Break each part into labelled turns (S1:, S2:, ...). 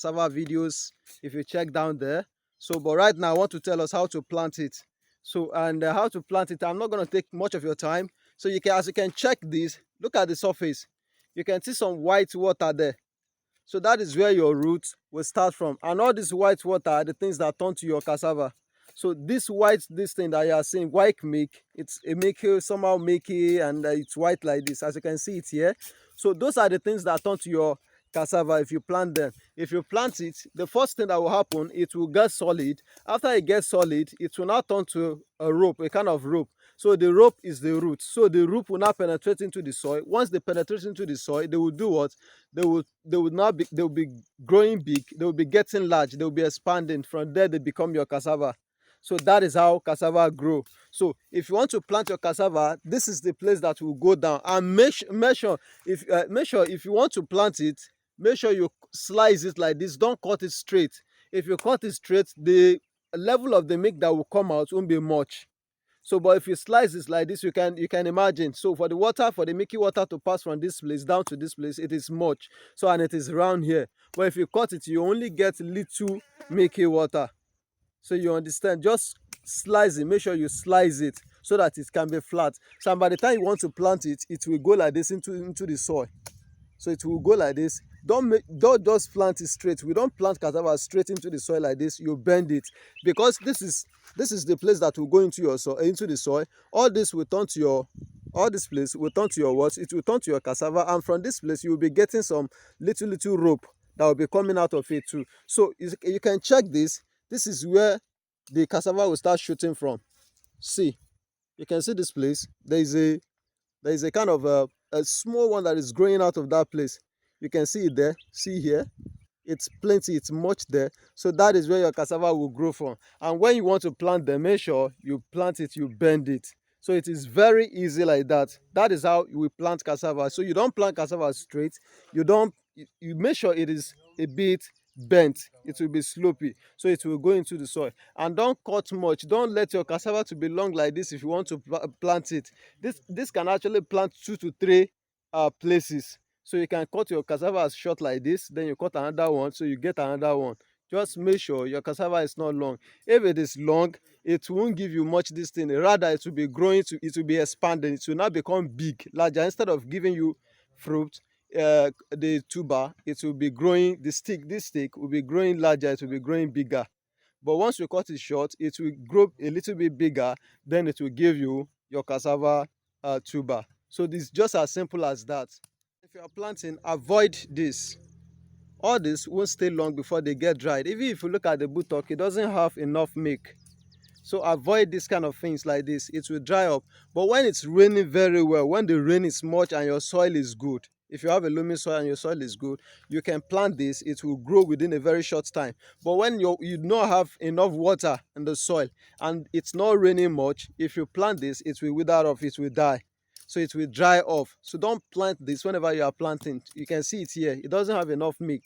S1: cassava videos if you check down there. So but right now I want to tell us how to plant it. So and how to plant it, I'm not going to take much of your time. So you can, as you can check this, look at the surface, you can see some white water there. So that is where your roots will start from. And all this white water are the things that turn to your cassava. So this thing that you are seeing, white milk, it's a milky, somehow milky, and it's white like this, as you can see it here. So those are the things that turn to your cassava if you plant them. If you plant it, the first thing that will happen, it will get solid. After it gets solid, it will now turn to a rope, a kind of rope. So the rope is the root. So the root will now penetrate into the soil. Once they penetrate into the soil, they will do what? They will be growing big, they will be getting large, they will be expanding. From there they become your cassava. So that is how cassava grow. So if you want to plant your cassava, this is the place that will go down. And make sure if you want to plant it, make sure you slice it like this. Don't cut it straight. If you cut it straight, the level of the milk that will come out won't be much. So but if you slice this like this, you can imagine. So for the water, for the milky water to pass from this place down to this place, it is much. So and it is round here. But if you cut it, you only get little milky water. So you understand, just slice it, make sure you slice it so that it can be flat. So by the time you want to plant it, it will go like this into the soil. So it will go like this. Don't just plant it straight. We don't plant cassava straight into the soil like this. You bend it, because this is the place that will go into your soil, into the soil. All this will turn to your, all this place will turn to your what? It will turn to your cassava, and from this place you will be getting some little rope that will be coming out of it too. So you can check this. This is where the cassava will start shooting from. See, you can see this place. There is a kind of a small one that is growing out of that place. You can see it there. See here, it's plenty, it's much there. So that is where your cassava will grow from. And when you want to plant them, make sure you plant it, you bend it. So it is very easy like that. That is how we plant cassava. So you don't plant cassava straight. You make sure it is a bit bent. It will be slopey, so it will go into the soil. And don't cut much. Don't let your cassava to be long like this if you want to plant it. This can actually plant 2 to 3 places. So you can cut your cassava as short like this, then you cut another one, so you get another one. Just make sure your cassava is not long. If it is long, it won't give you much this thing. Rather, it will be growing, it will be expanding. It will now become big, larger. Instead of giving you fruit, the tuber, it will be growing. This stick will be growing larger. It will be growing bigger. But once you cut it short, it will grow a little bit bigger. Then it will give you your cassava tuber. So this is just as simple as that. If you are planting, avoid this. All this won't stay long before they get dried. Even if you look at the buttock, it doesn't have enough milk. So avoid this kind of things like this. It will dry up. But when it's raining very well, when the rain is much and your soil is good, if you have a loamy soil and your soil is good, you can plant this. It will grow within a very short time. But when you don't have enough water in the soil and it's not raining much, if you plant this, it will wither off, it will die. So it will dry off. So don't plant this whenever you are planting. You can see it here. It doesn't have enough milk.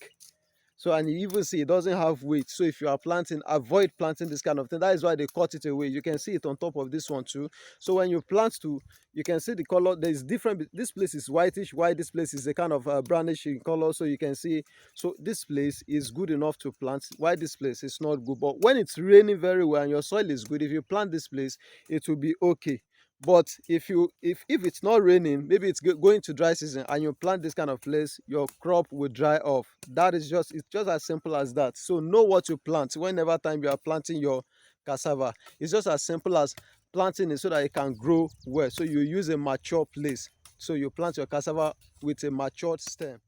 S1: So and you even see it doesn't have weight. So if you are planting, avoid planting this kind of thing. That is why they cut it away. You can see it on top of this one too. So when you plant too, you can see the color. There is different. This place is whitish, white. This place is a kind of brownish in color. So you can see. So this place is good enough to plant. Why this place is not good? But when it's raining very well and your soil is good, if you plant this place, it will be okay. But if it's not raining, maybe it's going to dry season, and you plant this kind of place, your crop will dry off. It's just as simple as that. So know what you plant whenever time you are planting your cassava. It's just as simple as planting it so that it can grow well. So you use a mature place. So you plant your cassava with a matured stem.